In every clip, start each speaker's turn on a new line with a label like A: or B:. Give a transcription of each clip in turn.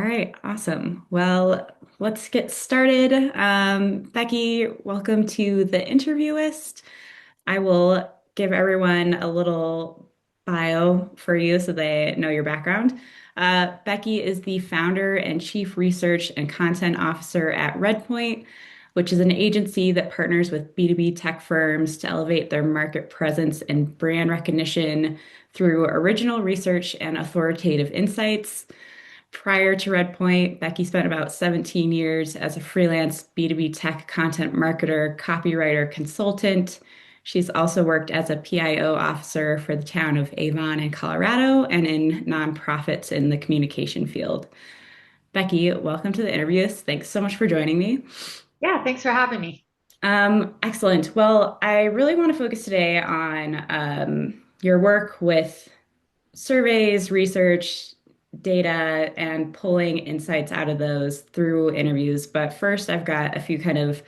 A: All right, awesome. Well, let's get started. Becky, welcome to the Interviewist. I will give everyone a little bio for you so they know your background. Becky is the founder and chief research and content officer at Redpoint, which is an agency that partners with B2B tech firms to elevate their market presence and brand recognition through original research and authoritative insights. Prior to Redpoint, Becky spent about 17 years as a freelance B2B tech content marketer, copywriter, consultant. She's also worked as a PIO officer for the town of Avon in Colorado and in nonprofits in the communication field. Becky, welcome to the interview. Thanks so much for joining me.
B: Yeah, thanks for having me.
A: Excellent. Well, I really want to focus today on your work with surveys, research, data, and pulling insights out of those through interviews. But first, I've got a few kind of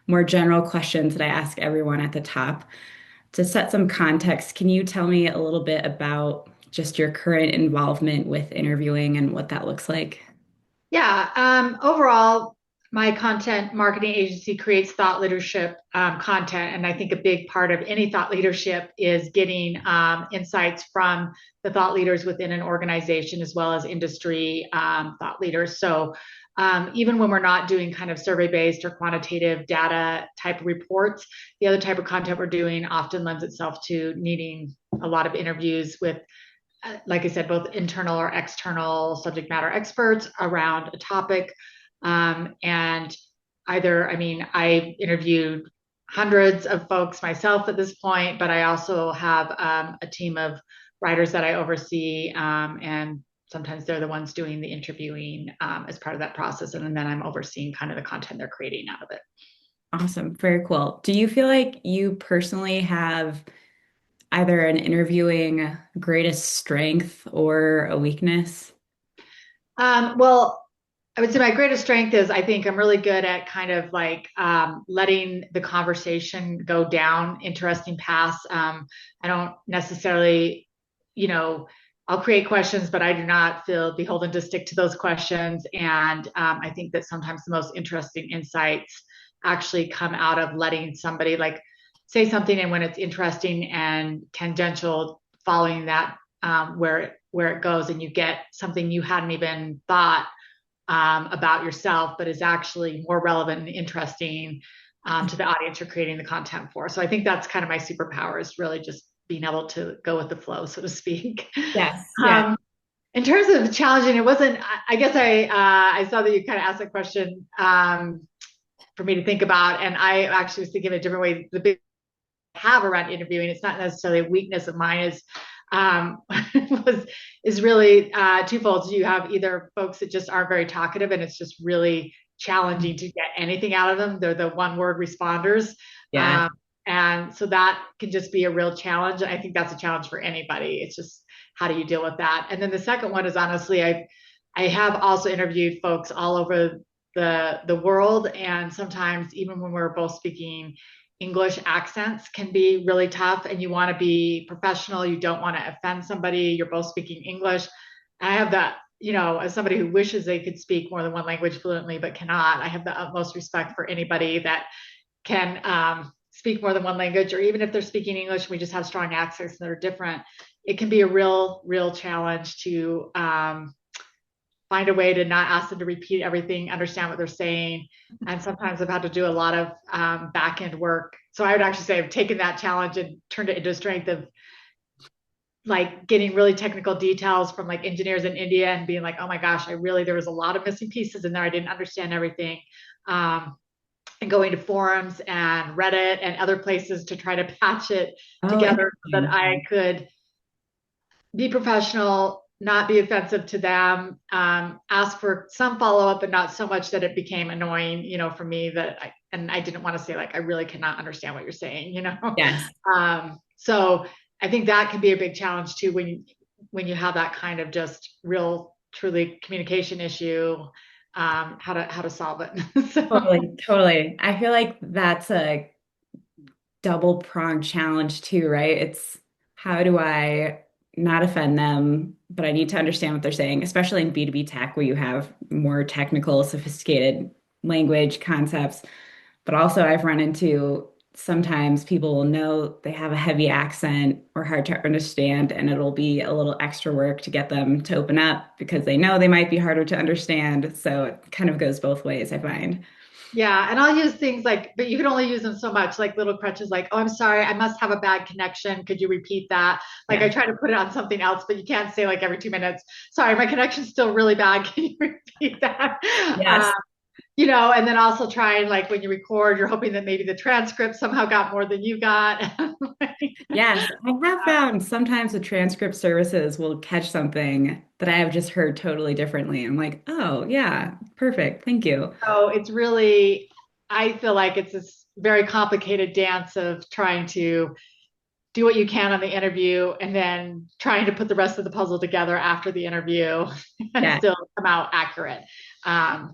A: more general questions that I ask everyone at the top. To set some context, can you tell me a little bit about just your current involvement with interviewing and what that looks like?
B: Yeah, overall, my content marketing agency creates thought leadership content. And I think a big part of any thought leadership is getting insights from the thought leaders within an organization as well as industry thought leaders. So even when we're not doing kind of survey based or quantitative data type of reports, the other type of content we're doing often lends itself to needing a lot of interviews with like I said, both internal or external subject matter experts around a topic. And I interviewed hundreds of folks myself at this point, but I also have a team of writers that I oversee. And sometimes they're the ones doing the interviewing as part of that process. And then I'm overseeing kind of the content they're creating out of it.
A: Awesome. Very cool. Do you feel like you personally have either an interviewing greatest strength or a weakness?
B: Well, I would say my greatest strength is I think I'm really good at kind of like letting the conversation go down interesting paths. I don't necessarily, you know, I'll create questions, but I do not feel beholden to stick to those questions. And I think that sometimes the most interesting insights actually come out of letting somebody like say something, and when it's interesting and tangential, following that where it goes, and you get something you hadn't even thought about yourself, but is actually more relevant and interesting to the audience you're creating the content for. So I think that's kind of my superpower is really just being able to go with the flow, so to speak.
A: Yes. Yeah.
B: Um, in terms of challenging, it wasn't. I guess I saw that you kind of asked a question for me to think about, and I actually was thinking of a different way. The big have around interviewing, it's not necessarily a weakness of mine, um, was is really twofold. You have either folks that just aren't very talkative, and it's just really challenging to get anything out of them. They're the one word responders.
A: Yeah.
B: Um, and so that can just be a real challenge. And I think that's a challenge for anybody. It's just how do you deal with that? And then the second one is honestly, I have also interviewed folks all over the world, and sometimes even when we're both speaking English, accents can be really tough, and you want to be professional. You don't want to offend somebody. You're both speaking English. I have that, as somebody who wishes they could speak more than one language fluently but cannot, I have the utmost respect for anybody that can speak more than one language, or even if they're speaking English, we just have strong accents that are different. It can be a real challenge to find a way to not ask them to repeat everything, understand what they're saying. And sometimes I've had to do a lot of back end work. So I would actually say I've taken that challenge and turned it into a strength of like getting really technical details from like engineers in India and being like, oh my gosh, there was a lot of missing pieces in there. I didn't understand everything. And going to forums and Reddit and other places to try to patch it
A: Oh,
B: together so that
A: interesting.
B: I could be professional, not be offensive to them, ask for some follow up, but not so much that it became annoying, for me and I didn't want to say like, I really cannot understand what you're saying.
A: Yes.
B: So I think that can be a big challenge too when you have that kind of just real, truly communication issue, how to solve it. So
A: Totally, totally. I feel like that's a double pronged challenge too, right? It's how do I not offend them, but I need to understand what they're saying, especially in B2B tech where you have more technical, sophisticated language concepts. But also, I've run into sometimes people will know they have a heavy accent or hard to understand, and it'll be a little extra work to get them to open up because they know they might be harder to understand. So it kind of goes both ways, I find.
B: Yeah, and I'll use things like, but you can only use them so much, like little crutches, like, oh, I'm sorry, I must have a bad connection. Could you repeat that? Like, I
A: Yeah.
B: try to put it on something else, but you can't say like every 2 minutes, sorry, my connection's still really bad. Can you repeat that?
A: Yes.
B: And then also try and like when you record, you're hoping that maybe the transcript somehow got more than you got.
A: Yes, I have found sometimes the transcript services will catch something that I have just heard totally differently. I'm like, oh, yeah, perfect. Thank you.
B: So it's really, I feel like it's this very complicated dance of trying to do what you can on the interview and then trying to put the rest of the puzzle together after the interview and
A: Yeah.
B: still come out accurate.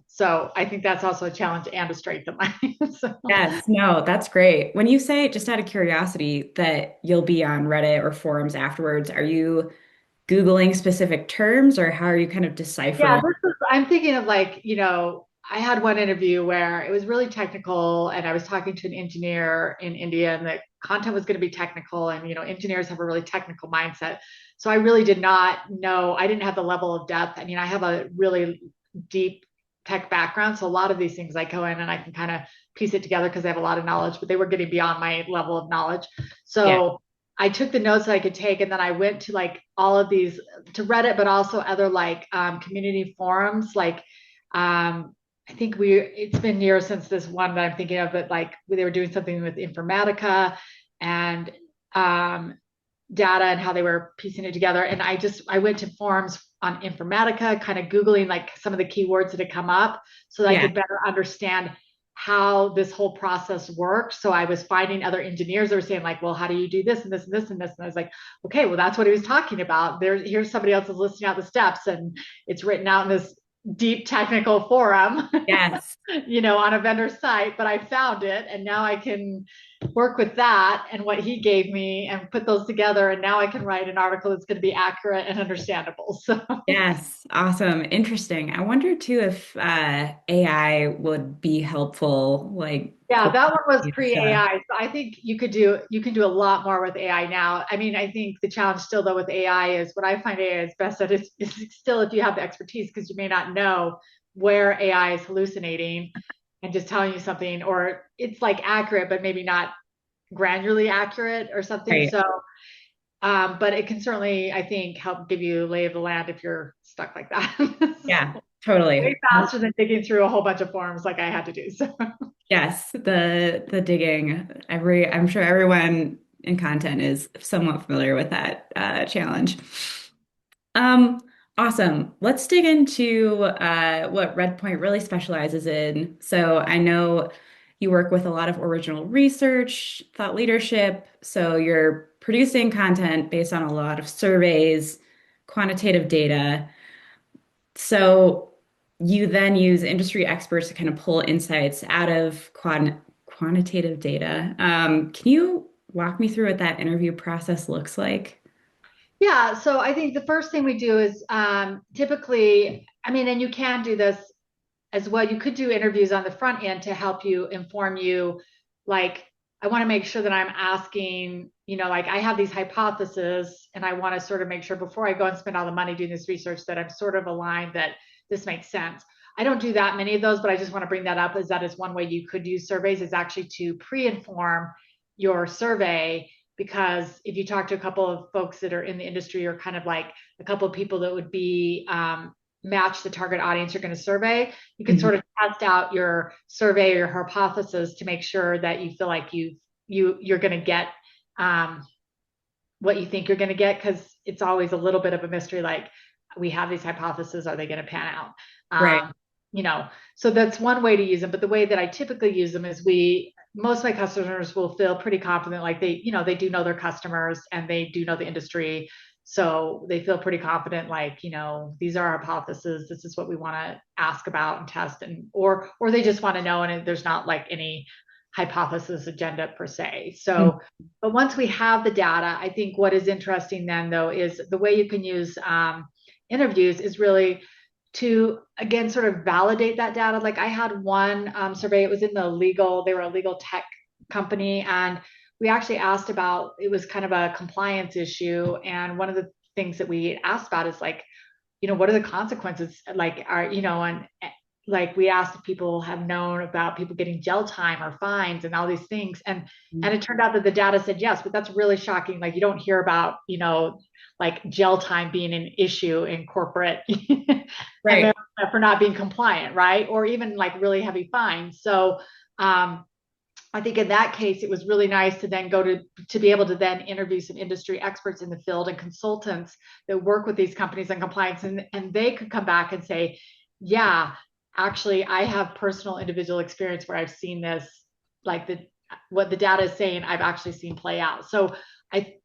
B: So I think that's also a challenge and a strength of mine. So.
A: Yes, no, that's great. When you say, just out of curiosity, that you'll be on Reddit or forums afterwards, are you Googling specific terms or how are you kind of
B: Yeah,
A: deciphering?
B: I'm thinking of like, I had one interview where it was really technical and I was talking to an engineer in India and the content was going to be technical and, engineers have a really technical mindset. So I really did not know, I didn't have the level of depth. I mean, I have a really deep tech background. So a lot of these things I go in and I can kind of piece it together because I have a lot of knowledge, but they were getting beyond my level of knowledge.
A: Yeah,
B: So I took the notes that I could take and then I went to like all of these to Reddit, but also other like community forums. Like I think it's been years since this one that I'm thinking of, but like they were doing something with Informatica and um, data and how they were piecing it together. And I went to forums on Informatica, kind of Googling like some of the keywords that had come up so that I
A: yeah,
B: could better understand how this whole process works. So I was finding other engineers that were saying like, well, how do you do this and this and this and this? And I was like, okay, well, that's what he was talking about. Here's somebody else is listing out the steps and it's written out in this deep technical forum,
A: yes.
B: on a vendor site, but I found it and now I can work with that and what he gave me and put those together. And now I can write an article that's going to be accurate and understandable. So
A: Yes, awesome. Interesting. I wonder too if AI would be helpful, like
B: yeah, that one was
A: Copilot stuff.
B: pre-AI. So I think you can do a lot more with AI now. I mean, I think the challenge still though with AI is what I find AI is best at is still if you have the expertise because you may not know where AI is hallucinating and just telling you something, or it's like accurate but maybe not granularly accurate or something.
A: Right.
B: So, but it can certainly, I think, help give you a lay of the land if you're stuck like that.
A: Yeah,
B: So, way
A: totally.
B: faster than digging through a whole bunch of forms like I had to do. So.
A: Yes, the digging. I'm sure everyone in content is somewhat familiar with that challenge. Um, awesome. Let's dig into what Redpoint really specializes in. So I know you work with a lot of original research, thought leadership. So you're producing content based on a lot of surveys, quantitative data. So you then use industry experts to kind of pull insights out of quantitative data. Can you walk me through what that interview process looks like?
B: Yeah, so I think the first thing we do is typically, I mean, and you can do this as well. You could do interviews on the front end to help you inform you. Like, I want to make sure that I'm asking, like I have these hypotheses and I want to sort of make sure before I go and spend all the money doing this research that I'm sort of aligned that this makes sense. I don't do that many of those, but I just want to bring that up as that is one way you could use surveys is actually to pre-inform your survey because if you talk to a couple of folks that are in the industry or kind of like a couple of people that would be match the target audience you're going to survey, you can sort
A: Mhm.
B: of test out your survey or your hypothesis to make sure that you feel like you're going to get um, what you think you're going to get because it's always a little bit of a mystery. Like we have these hypotheses, are they going to pan out?
A: Right.
B: You know, so that's one way to use them. But the way that I typically use them is most of my customers will feel pretty confident, like they do know their customers and they do know the industry. So they feel pretty confident, like, these are our hypotheses. This is what we want to ask about and test or they just want to know. And there's not like any hypothesis agenda per se. So, but once we have the data, I think what is interesting then though is the way you can use interviews is really to again sort of validate that data. Like I had one survey, it was in the legal, they were a legal tech company, and we actually asked about, it was kind of a compliance issue, and one of the things that we asked about is like, what are the consequences, like are, and like we asked if people have known about people getting jail time or fines and all these things, and it turned out that the data said yes, but that's really shocking. Like you don't hear about like jail time being an issue in corporate
A: Right.
B: America for not being compliant, right? Or even like really heavy fines. So I think in that case, it was really nice to then go to be able to then interview some industry experts in the field and consultants that work with these companies on compliance, and they could come back and say, yeah, actually, I have personal individual experience where I've seen this, like what the data is saying, I've actually seen play out. So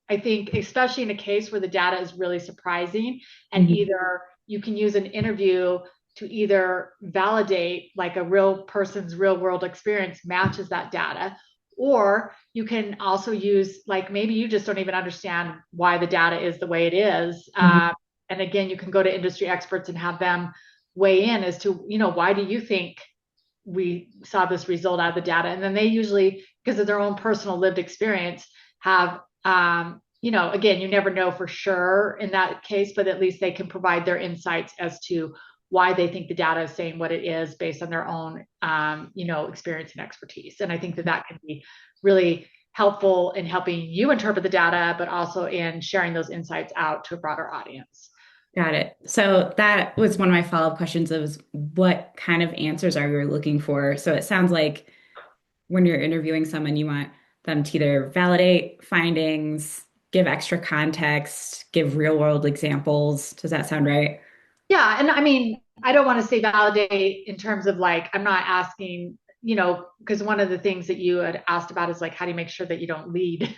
B: I think especially in a case where the data is really surprising, and
A: Mhm.
B: either you can use an interview to either validate like a real person's real world experience matches that data, or you can also use, like maybe you just don't even understand why the data is the way it is.
A: Mhm.
B: And again, you can go to industry experts and have them weigh in as to, why do you think we saw this result out of the data? And then they usually, because of their own personal lived experience, have, again, you never know for sure in that case, but at least they can provide their insights as to why they think the data is saying what it is based on their own, experience and expertise. And I think that that can be really helpful in helping you interpret the data, but also in sharing those insights out to a broader audience.
A: Got it. So that was one of my follow-up questions of what kind of answers are you looking for? So it sounds like when you're interviewing someone, you want them to either validate findings, give extra context, give real world examples. Does that sound right?
B: Yeah. And I mean, I don't want to say validate in terms of like, I'm not asking, because one of the things that you had asked about is like, how do you make sure that you don't lead?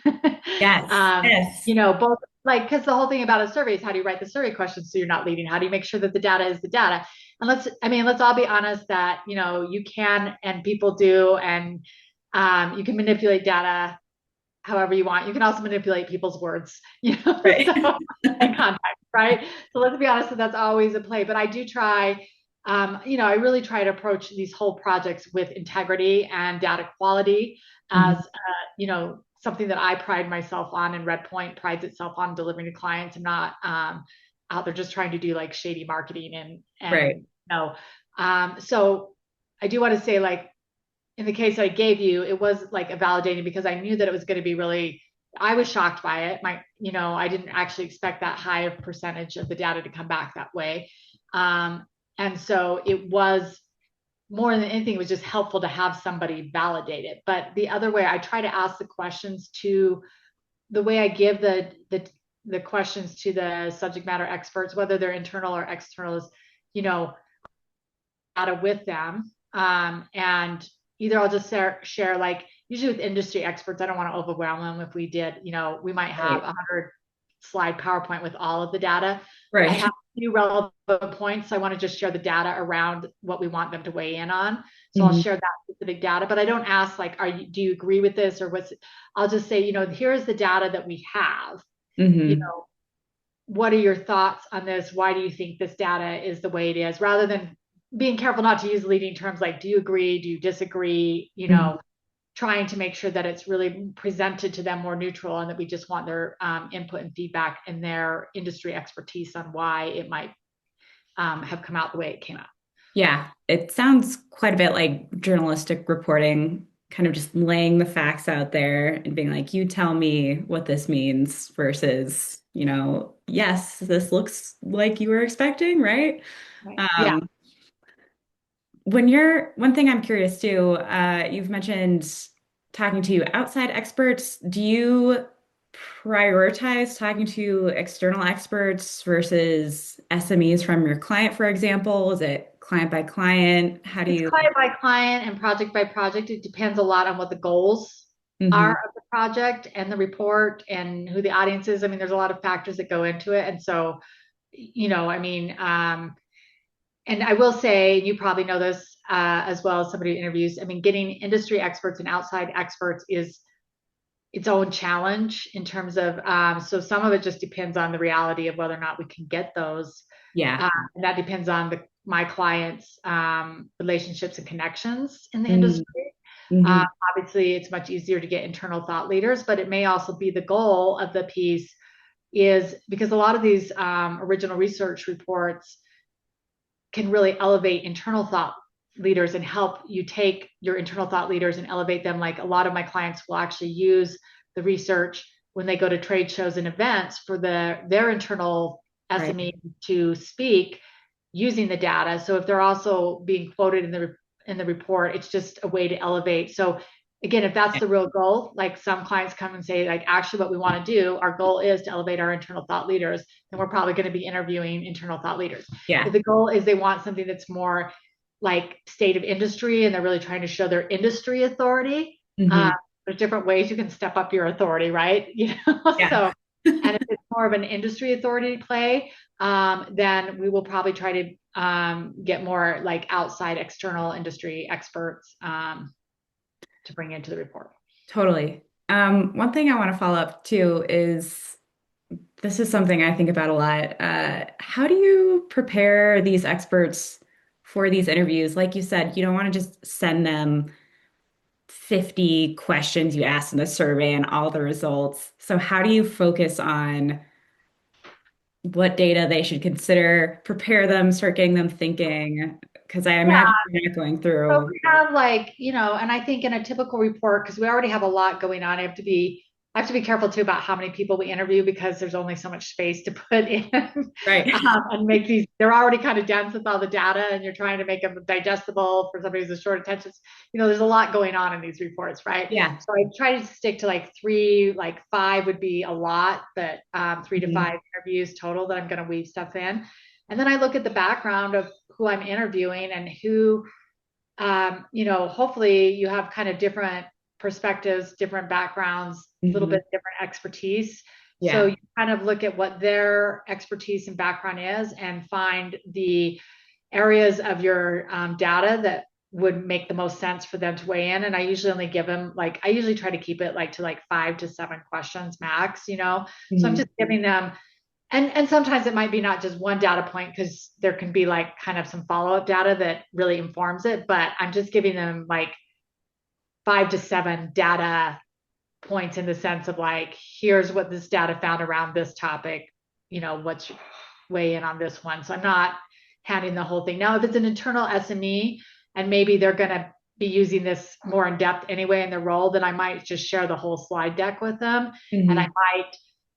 A: Yes. Yes.
B: Both like, because the whole thing about a survey is how do you write the survey questions so you're not leading? How do you make sure that the data is the data? And let's all be honest that, you can, and people do, and you can manipulate data however you want. You can also manipulate people's words,
A: Right.
B: so in context, right? So let's be honest, that that's always a play. But I do try, I really try to approach these whole projects with integrity and data quality as,
A: Mhm.
B: something that I pride myself on, and Redpoint prides itself on delivering to clients. I'm not out there just trying to do like shady marketing and
A: Right.
B: no. So I do want to say, like, in the case I gave you, it was like a validating because I knew that it was going to be really, I was shocked by it. I didn't actually expect that high of percentage of the data to come back that way. And so it was more than anything, it was just helpful to have somebody validate it. But the other way, I try to ask the questions to the way I give the questions to the subject matter experts, whether they're internal or external, is, you know, data with them. And either I'll just share, like usually with industry experts, I don't want to overwhelm them. If we did, we might have
A: Right.
B: 100 slide PowerPoint with all of the data. I
A: Right.
B: have a few relevant points. So I want to just share the data around what we want them to weigh in on. So I'll
A: Mhm.
B: share that specific data, but I don't ask like, do you agree with this or what's, I'll just say, here's the data that we have, you
A: Mhm.
B: know, what are your thoughts on this? Why do you think this data is the way it is? Rather than being careful not to use leading terms like, do you agree? Do you disagree?
A: Mhm.
B: Trying to make sure that it's really presented to them more neutral, and that we just want their input and feedback and their industry expertise on why it might have come out the way it came out.
A: Yeah, it sounds quite a bit like journalistic reporting, kind of just laying the facts out there and being like, you tell me what this means versus, yes, this looks like you were expecting, right?
B: Right. Yeah.
A: Um, one thing I'm curious too, you've mentioned talking to outside experts. Do you prioritize talking to external experts versus SMEs from your client, for example? Is it client by client? How do
B: It's
A: you?
B: client by client and project by project. It depends a lot on what the goals are
A: Mhm.
B: of the project and the report and who the audience is. I mean, there's a lot of factors that go into it. And so, I mean, and I will say, you probably know this, as well as somebody who interviews. I mean, getting industry experts and outside experts is its own challenge in terms of, so some of it just depends on the reality of whether or not we can get those.
A: Yeah.
B: And that depends on my clients' relationships and connections in the
A: Mm,
B: industry.
A: hmm.
B: Obviously, it's much easier to get internal thought leaders, but it may also be the goal of the piece is because a lot of these original research reports can really elevate internal thought leaders and help you take your internal thought leaders and elevate them. Like a lot of my clients will actually use the research when they go to trade shows and events for their internal
A: Right.
B: SME to speak using the data. So if they're also being quoted in the report, it's just a way to elevate. So again, if that's
A: Yeah.
B: the real goal, like some clients come and say, like, actually what we want to do, our goal is to elevate our internal thought leaders, then we're probably going to be interviewing internal thought leaders. If
A: Yeah.
B: the goal is they want something that's more like state of industry and they're really trying to show their industry authority,
A: Hmm.
B: there's different ways you can step up your authority, right?
A: Yeah.
B: So, and if it's more of an industry authority play, then we will probably try to get more like outside external industry experts to bring into the report.
A: Totally. One thing I want to follow up too is this is something I think about a lot. How do you prepare these experts for these interviews? Like you said, you don't want to just send them 50 questions you asked in the survey and all the results. So how do you focus on what data they should consider, prepare them, start getting them thinking? Because I
B: Yeah,
A: imagine you're not going
B: so
A: through.
B: we have like, and I think in a typical report, because we already have a lot going on, I have to be careful too about how many people we interview because there's only so much space to put in
A: Right.
B: and make they're already kind of dense with all the data and you're trying to make them digestible for somebody who's a short attention. There's a lot going on in these reports, right?
A: Yeah.
B: So I try to stick to like three, like five would be a lot, but 3 to 5
A: Mhm.
B: interviews total that I'm going to weave stuff in. And then I look at the background of who I'm interviewing and who hopefully you have kind of different perspectives, different backgrounds, a little
A: Mhm.
B: bit different expertise. So
A: Yeah.
B: you kind of look at what their expertise and background is and find the areas of your data that would make the most sense for them to weigh in. And I usually only give them I usually try to keep it like to like 5 to 7 questions max. So I'm
A: Mhm.
B: just giving them and sometimes it might be not just one data point because there can be like kind of some follow-up data that really informs it, but I'm just giving them like 5 to 7 data points in the sense of like, here's what this data found around this topic, what's weigh in on this one. So I'm not handing the whole thing. Now, if it's an internal SME and maybe they're going to be using this more in depth anyway in their role, then I might just share the whole slide deck with them. And
A: Mhm.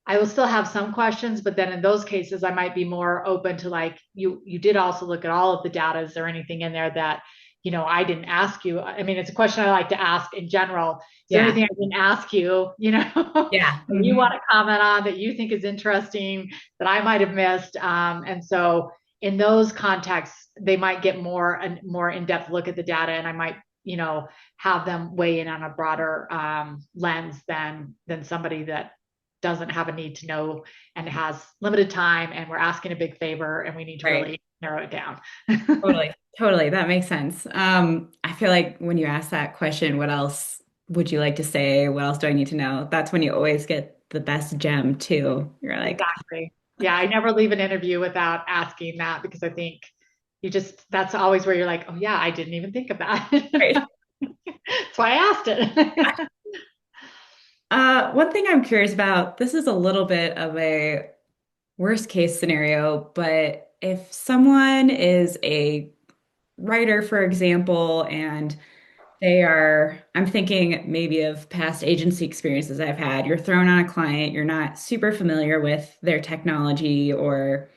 B: I will still have some questions, but then in those cases, I might be more open to like, you did also look at all of the data. Is there anything in there that, I didn't ask you? I mean, it's a question I like to ask in general. Is there
A: Yeah.
B: anything I didn't ask you,
A: Yeah.
B: that you
A: Mhm.
B: want to comment on that you think is interesting that I might have missed? And so in those contexts, they might get more and more in-depth look at the data, and I might, have them weigh in on a broader lens than somebody that doesn't have a need to know and has limited time and we're asking a big favor and we need to
A: Right.
B: really narrow it down.
A: Totally. Totally. That makes sense. I feel like when you ask that question, what else would you like to say? What else do I need to know? That's when you always get the best gem too. You're like,
B: Exactly. Yeah, I never leave an interview without asking that because I think that's always where you're like, oh yeah, I didn't even think of that.
A: right.
B: That's why I asked it.
A: One thing I'm curious about, this is a little bit of a worst case scenario, but if someone is a writer, for example, and I'm thinking maybe of past agency experiences I've had. You're thrown on a client, you're not super familiar with their technology or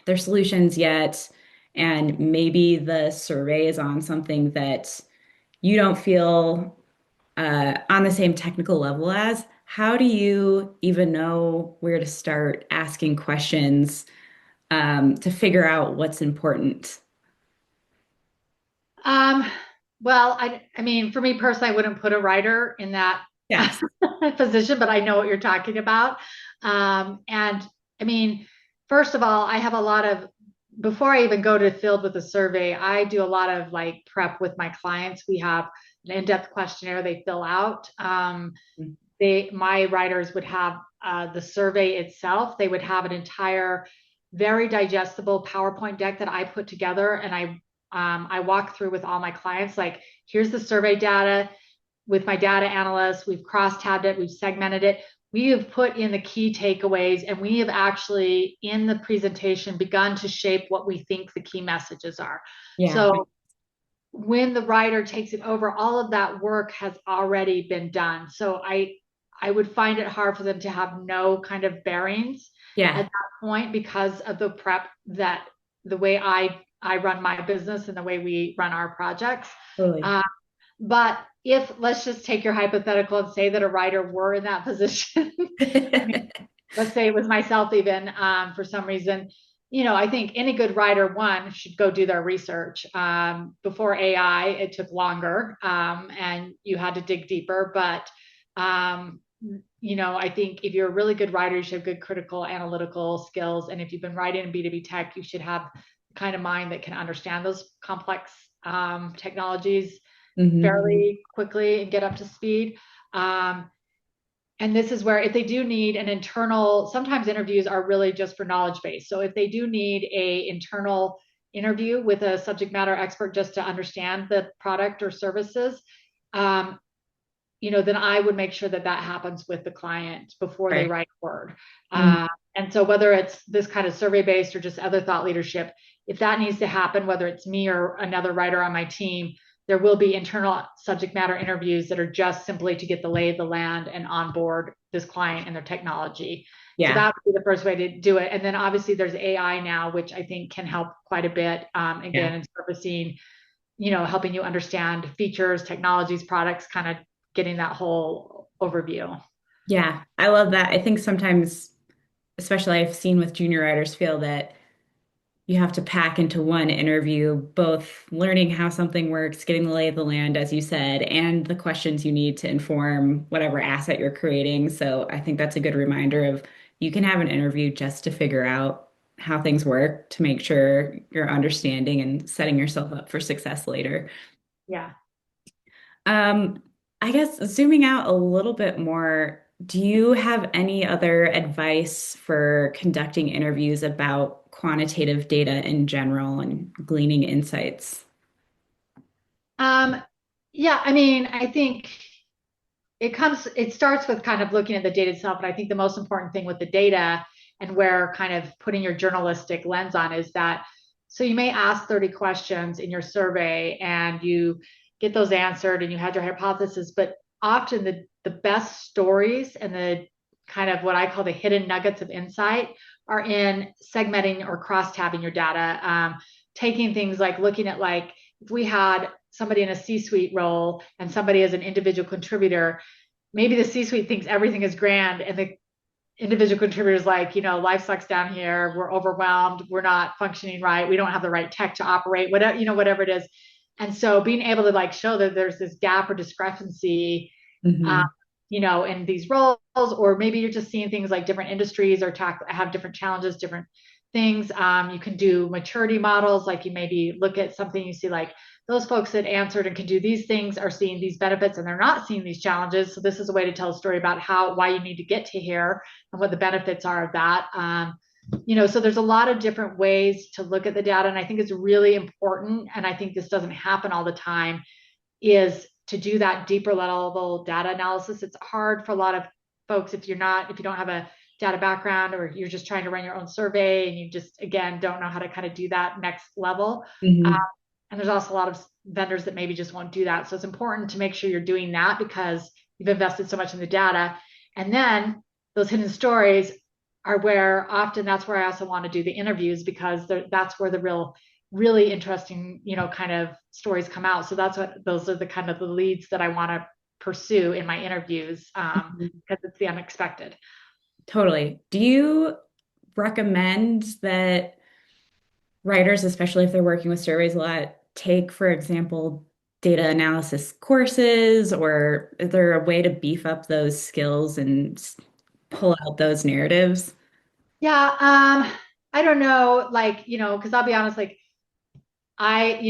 A: their solutions yet, and maybe the survey is on something that you don't feel on the same technical level as. How do you even know where to start asking questions to figure out what's important?
B: um, well, I mean, for me personally, I wouldn't put a writer in that
A: Yes.
B: position, but I know what you're talking about. And I mean, first of all, I have a lot of before I even go to the field with the survey, I do a lot of like prep with my clients. We have an in-depth questionnaire they fill out. My writers would have the survey itself. They would have an entire, very digestible PowerPoint deck that I put together, and I walk through with all my clients. Like, here's the survey data with my data analysts. We've cross-tabbed it. We've segmented it. We have put in the key takeaways, and we have actually, in the presentation, begun to shape what we think the key messages are.
A: Yeah.
B: So when the writer takes it over, all of that work has already been done. So I would find it hard for them to have no kind of bearings at
A: Yeah.
B: that point because of the prep that the way I run my business and the way we run our projects.
A: Totally.
B: Uh, but if let's just take your hypothetical and say that a writer were in that position, I mean, let's say it was myself even for some reason, I think any good writer, one, should go do their research. Before AI, it took longer and you had to dig deeper. But, I think if you're a really good writer, you should have good critical analytical skills. And if you've been writing in B2B tech, you should have the kind of mind that can understand those complex technologies
A: Hmm.
B: fairly quickly and get up to speed. Um, and this is where if they do need an internal, sometimes interviews are really just for knowledge base. So if they do need a internal interview with a subject matter expert just to understand the product or services, um, then I would make sure that that happens with the client before they
A: Right.
B: write a word.
A: Mhm.
B: And so whether it's this kind of survey based or just other thought leadership, if that needs to happen, whether it's me or another writer on my team, there will be internal subject matter interviews that are just simply to get the lay of the land and onboard this client and their technology. So
A: Yeah.
B: that would be the first way to do it. And then obviously there's AI now, which I think can help quite a bit,
A: Yeah.
B: again, in surfacing, helping you understand features, technologies, products, kind of getting that whole overview.
A: Yeah. I love that. I think sometimes, especially I've seen with junior writers, feel that you have to pack into one interview, both learning how something works, getting the lay of the land, as you said, and the questions you need to inform whatever asset you're creating. So I think that's a good reminder of you can have an interview just to figure out how things work to make sure you're understanding and setting yourself up for success later.
B: Yeah.
A: Um, I guess zooming out a little bit more, do you have any other advice for conducting interviews about quantitative data in general and gleaning insights?
B: Um, yeah, I mean, I think it starts with kind of looking at the data itself. But I think the most important thing with the data and where kind of putting your journalistic lens on is that, so you may ask 30 questions in your survey and you get those answered and you had your hypothesis, but often the best stories and the kind of what I call the hidden nuggets of insight are in segmenting or cross-tabbing your data. Taking things like looking at, like, if we had somebody in a C-suite role and somebody as an individual contributor, maybe the C-suite thinks everything is grand and the individual contributors like, life sucks down here, we're overwhelmed, we're not functioning right, we don't have the right tech to operate, whatever, whatever it is. And so being able to like show that there's this gap or discrepancy, um,
A: Hmm.
B: in these roles, or maybe you're just seeing things like different industries or have different challenges, different things. You can do maturity models, like you maybe look at something, you see like those folks that answered and can do these things are seeing these benefits and they're not seeing these challenges. So this is a way to tell a story about why you need to get to here and what the benefits are of that. So there's a lot of different ways to look at the data. And I think it's really important. And I think this doesn't happen all the time, is to do that deeper level data analysis. It's hard for a lot of folks if you don't have a data background, or you're just trying to run your own survey and you just, again, don't know how to kind of do that next level. Um,
A: Hmm.
B: and there's also a lot of vendors that maybe just won't do that. So it's important to make sure you're doing that because you've invested so much in the data. And then those hidden stories are where often that's where I also want to do the interviews, because that's where the really interesting, kind of stories come out. So those are the kind of the leads that I want to pursue in my interviews, because it's the unexpected.
A: Totally. Do you recommend that writers, especially if they're working with surveys a lot, take, for example, data analysis courses, or is there a way to beef up those skills and pull out those narratives?
B: Yeah. I don't know, like, because I'll be honest, like I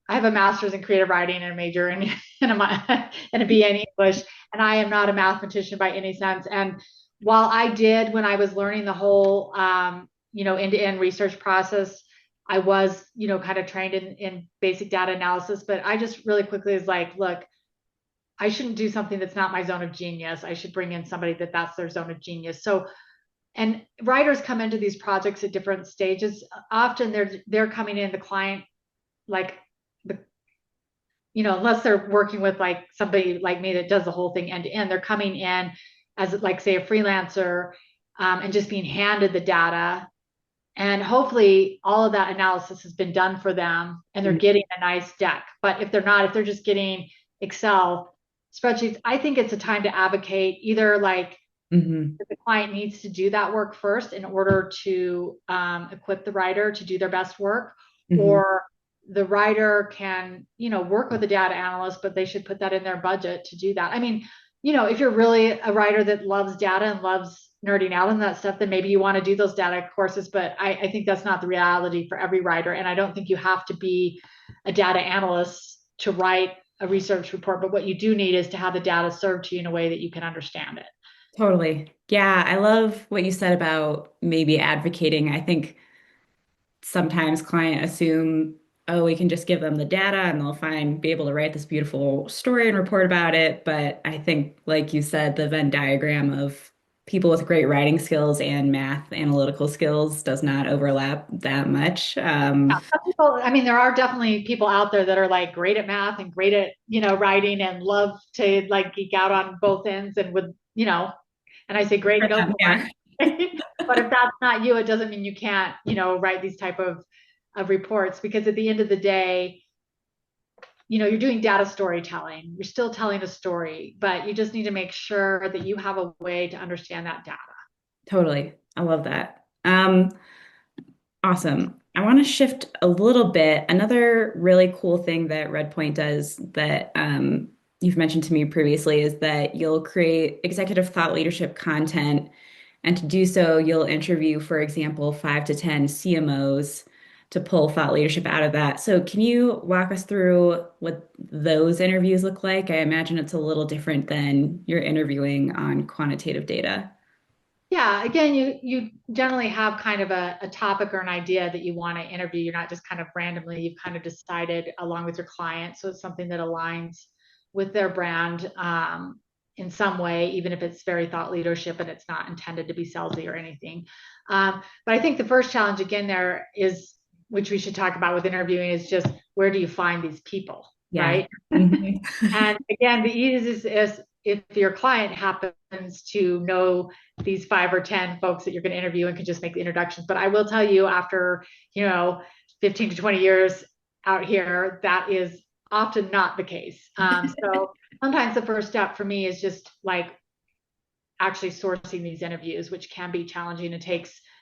B: have a master's in creative writing and a major in and a BA in English, and I am not a mathematician by any sense. And while I did, when I was learning the whole, end-to-end research process, I was, kind of trained in basic data analysis, but I just really quickly was like, look, I shouldn't do something that's not my zone of genius. I should bring in somebody that's their zone of genius. So, and writers come into these projects at different stages. Often they're coming in, the client, like the unless they're working with like somebody like me that does the whole thing end to end, they're coming in as like say a freelancer, and just being handed the data, and hopefully all of that analysis has been done for them and they're getting a nice deck. But if they're not, if they're just getting Excel spreadsheets, I think it's a time to advocate either like
A: Mm-hmm.
B: the client needs to do that work first in order to equip the writer to do their best work,
A: Hmm.
B: or the writer can, work with a data analyst, but they should put that in their budget to do that. I mean, if you're really a writer that loves data and loves nerding out on that stuff, then maybe you want to do those data courses. But I think that's not the reality for every writer. And I don't think you have to be a data analyst to write a research report. But what you do need is to have the data served to you in a way that you can understand it.
A: Totally. Yeah, I love what you said about maybe advocating. I think sometimes clients assume, oh, we can just give them the data and they'll be able to write this beautiful story and report about it. But I think, like you said, the Venn diagram of people with great writing skills and math analytical skills does not overlap that much.
B: Some people, I mean, there are definitely people out there that are like great at math and great at, writing and love to like geek out on both ends and would, and I say, great,
A: For
B: go
A: them,
B: for
A: yeah,
B: it. But if that's not you, it doesn't mean you can't, write these type of reports, because at the end of the day, you're doing data storytelling. You're still telling a story, but you just need to make sure that you have a way to understand that data.
A: totally. I love that. Awesome. I want to shift a little bit. Another really cool thing that Redpoint does that you've mentioned to me previously is that you'll create executive thought leadership content. And to do so, you'll interview, for example, 5 to 10 CMOs to pull thought leadership out of that. So, can you walk us through what those interviews look like? I imagine it's a little different than you're interviewing on quantitative data.
B: Yeah, again, you generally have kind of a topic or an idea that you want to interview. You're not just kind of randomly, you've kind of decided along with your client. So it's something that aligns with their brand, in some way, even if it's very thought leadership and it's not intended to be salesy or anything. But I think the first challenge again there is, which we should talk about with interviewing, is just where do you find these people,
A: Yeah.
B: right?
A: Mhm.
B: And again, the easiest is if your client happens to know these 5 or 10 folks that you're going to interview and can just make the introductions. But I will tell you, after, 15 to 20 years out here, that is often not the case. So sometimes the first step for me is just like actually sourcing these interviews, which can be challenging.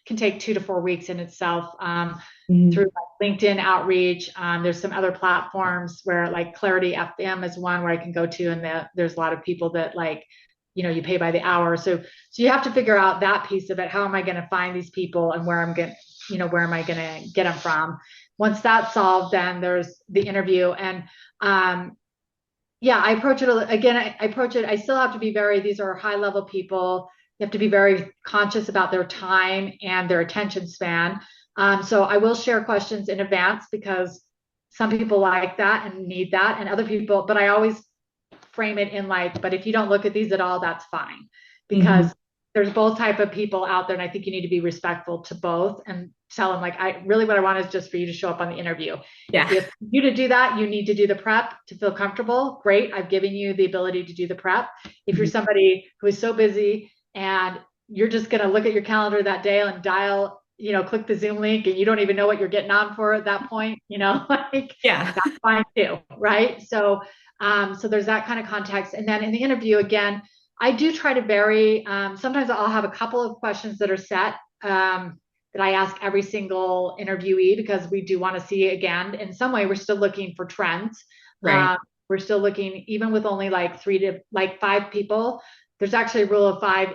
B: Can take 2 to 4 weeks in itself, through
A: Mhm.
B: like LinkedIn outreach. There's some other platforms where like Clarity FM is one where I can go to, and there's a lot of people that like, you pay by the hour. So you have to figure out that piece of it. How am I going to find these people, and where am I going to get them from? Once that's solved, then there's the interview. And yeah, I approach it again. I approach it. I still have to be these are high level people. You have to be very conscious about their time and their attention span. So I will share questions in advance, because some people like that and need that, and other people, but I always frame it in like, but if you don't look at these at all, that's fine,
A: Mhm.
B: because there's both type of people out there. And I think you need to be respectful to both and tell them like, I really, what I want is just for you to show up on the interview.
A: Yeah.
B: If you to do that, you need to do the prep to feel comfortable. Great. I've given you the ability to do the prep. If you're
A: Mhm.
B: somebody who is so busy and you're just going to look at your calendar that day and dial, click the Zoom link, and you don't even know what you're getting on for at that point, like
A: Yeah.
B: that's fine too. Right. So there's that kind of context. And then in the interview, again, I do try to vary. Sometimes I'll have a couple of questions that are set, that I ask every single interviewee, because we do want to see, again, in some way, we're still looking for trends.
A: Right.
B: We're still looking, even with only like 3 to 5 people. There's actually a rule of 5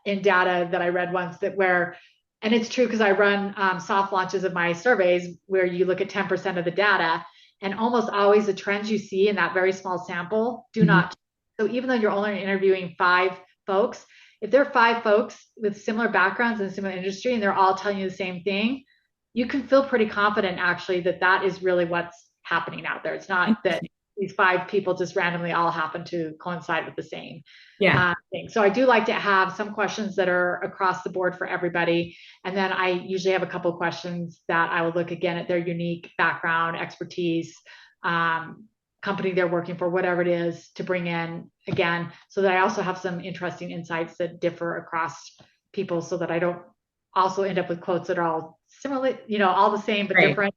B: in data that I read once, that where And it's true because I run soft launches of my surveys where you look at 10% of the data, and almost always the trends you see in that very small sample do
A: Mhm.
B: not. So even though you're only interviewing 5 folks, if there are 5 folks with similar backgrounds in a similar industry and they're all telling you the same thing, you can feel pretty confident actually that that is really what's happening out there. It's not that
A: Interesting.
B: these 5 people just randomly all happen to coincide with the same
A: Yeah,
B: thing. So I do like to have some questions that are across the board for everybody. And then I usually have a couple of questions that I will look again at their unique background, expertise, company they're working for, whatever it is, to bring in again, so that I also have some interesting insights that differ across people so that I don't also end up with quotes that are all similar, all the same but
A: right.
B: different,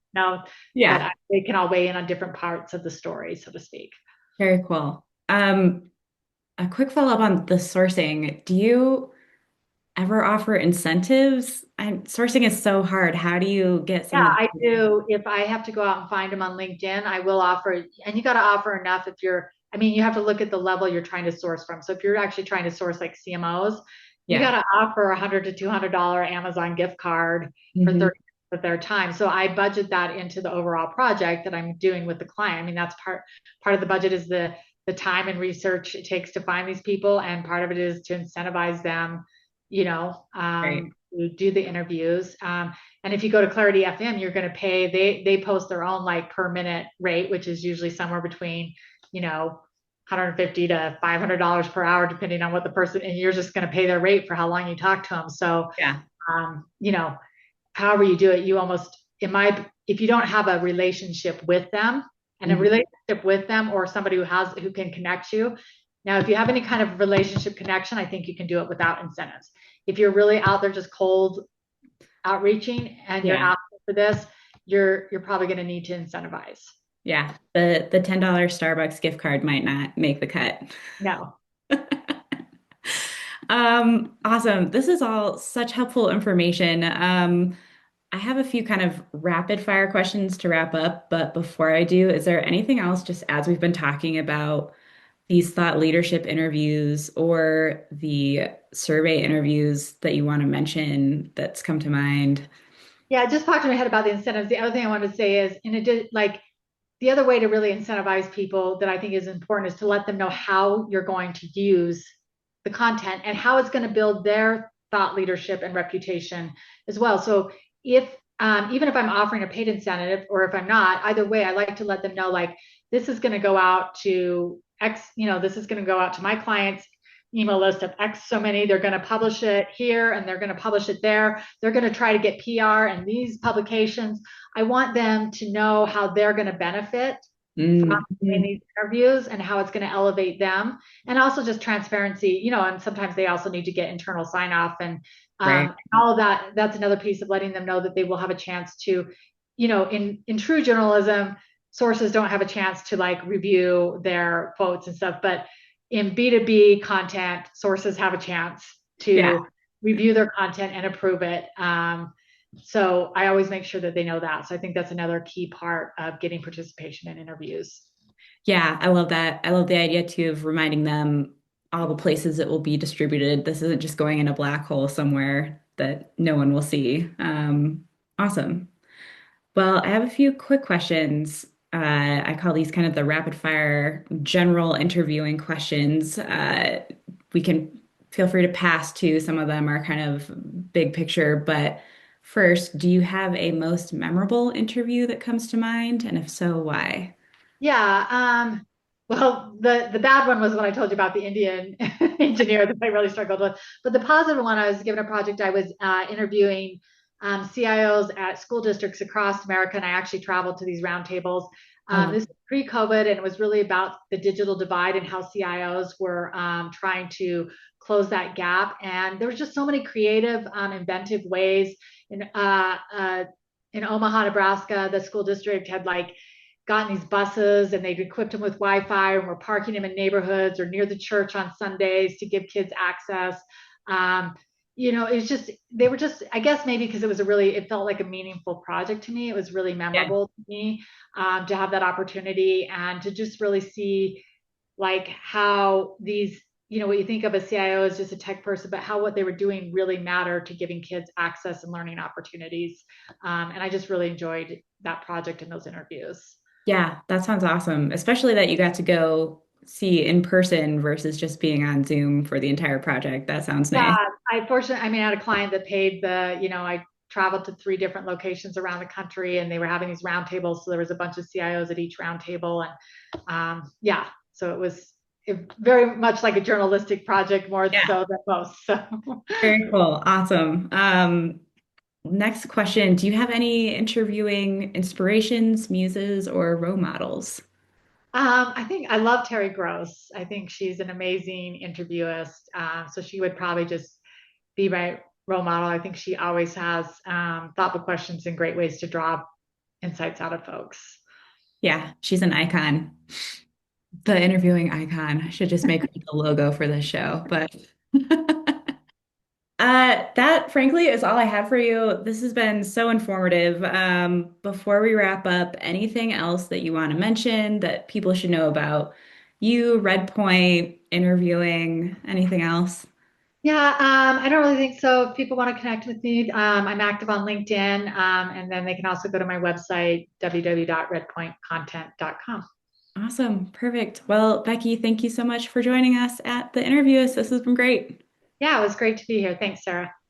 A: Yeah,
B: that they can all weigh in on different parts of the story, so to speak.
A: very cool. A quick follow-up on the sourcing. Do you ever offer incentives? And sourcing is so hard. How do you get
B: Yeah,
A: some of
B: I
A: the,
B: do. If I have to go out and find them on LinkedIn, I will offer, and you got to offer enough if you're, I mean, you have to look at the level you're trying to source from. So if you're actually trying to source like CMOs, you got
A: yeah.
B: to offer $100 to $200 Amazon gift card for
A: Hmm.
B: 30 minutes of their time. So I budget that into the overall project that I'm doing with the client. I mean, that's part of the budget is the time and research it takes to find these people, and part of it is to incentivize them,
A: Right.
B: to do the interviews. And if you go to Clarity FM, you're going to pay, they post their own like per minute rate, which is usually somewhere between, 150 to $500 per hour, depending on what the person, and you're just going to pay their rate for how long you talk to them. So,
A: Yeah.
B: um, you know, however you do it, you almost, if you don't have a relationship with them and a
A: Mhm.
B: relationship with them or somebody who can connect you. Now, if you have any kind of relationship connection, I think you can do it without incentives. If you're really out there just cold outreaching and you're
A: Yeah.
B: asking for this, you're probably going to need to incentivize.
A: Yeah. The $10 Starbucks gift card might not make the cut.
B: No.
A: Awesome. This is all such helpful information. I have a few kind of rapid fire questions to wrap up, but before I do, is there anything else just as we've been talking about these thought leadership interviews or the survey interviews that you want to mention that's come to mind?
B: Yeah, it just popped in my head about the incentives. The other thing I wanted to say is, in addition, like the other way to really incentivize people that I think is important is to let them know how you're going to use the content and how it's going to build their thought leadership and reputation as well. So if even if I'm offering a paid incentive or if I'm not, either way, I like to let them know like this is going to go out to X, this is going to go out to my clients email list of X so many. They're going to publish it here and they're going to publish it there. They're going to try to get PR and these publications. I want them to know how they're going to benefit from doing
A: Mhm.
B: these interviews and how it's going to elevate them. And also just transparency, and sometimes they also need to get internal sign off
A: Right.
B: and all of that. That's another piece of letting them know that they will have a chance to, in true journalism, sources don't have a chance to like review their quotes and stuff, but in B2B content, sources have a chance
A: Yeah.
B: to review their content and approve it. So I always make sure that they know that. So I think that's another key part of getting participation in interviews.
A: Yeah, I love that. I love the idea too of reminding them all the places it will be distributed. This isn't just going in a black hole somewhere that no one will see. Awesome. Well, I have a few quick questions. I call these kind of the rapid fire general interviewing questions. We can feel free to pass to some of them are kind of big picture, but first, do you have a most memorable interview that comes to mind? And if so, why?
B: Yeah. Well, the bad one was when I told you about the Indian engineer that I really struggled with. But the positive one, I was given a project. I was interviewing CIOs at school districts across America, and I actually traveled to these roundtables.
A: Oh,
B: This was pre-COVID, and it was really about the digital divide and how CIOs were trying to close that gap. And there was just so many creative, inventive ways. In Omaha, Nebraska, the school district had like gotten these buses and they've equipped them with Wi-Fi and we're parking them in neighborhoods or near the church on Sundays to give kids access. It's just they were just I guess maybe because it felt like a meaningful project to me. It was really
A: yeah.
B: memorable to me to have that opportunity and to just really see like how these what you think of a CIO as just a tech person, but how what they were doing really mattered to giving kids access and learning opportunities. And I just really enjoyed that project and those interviews.
A: Yeah, that sounds awesome, especially that you got to go see in person versus just being on Zoom for the entire project. That sounds
B: Yeah,
A: nice.
B: I had a client that paid I traveled to 3 different locations around the country and they were having these roundtables. So there was a bunch of CIOs at each roundtable. And yeah, so it was very much like a journalistic project more
A: Yeah.
B: so than most. So
A: Very cool. Awesome. Next question. Do you have any interviewing inspirations, muses, or role models?
B: I think I love Terry Gross. I think she's an amazing interviewist. So she would probably just be my role model. I think she always has thoughtful questions and great ways to draw insights out of folks.
A: Yeah, she's an icon. The interviewing icon. I should just make her the logo for this show. But that frankly is all I had for you. This has been so informative. Before we wrap up, anything else that you want to mention that people should know about you, Redpoint, interviewing, anything else?
B: Yeah, I don't really think so. If people want to connect with me, I'm active on LinkedIn, and then they can also go to my website, www.redpointcontent.com.
A: Awesome. Perfect. Well, Becky, thank you so much for joining us at the interviews. This has been great.
B: Yeah, it was great to be here. Thanks, Sarah.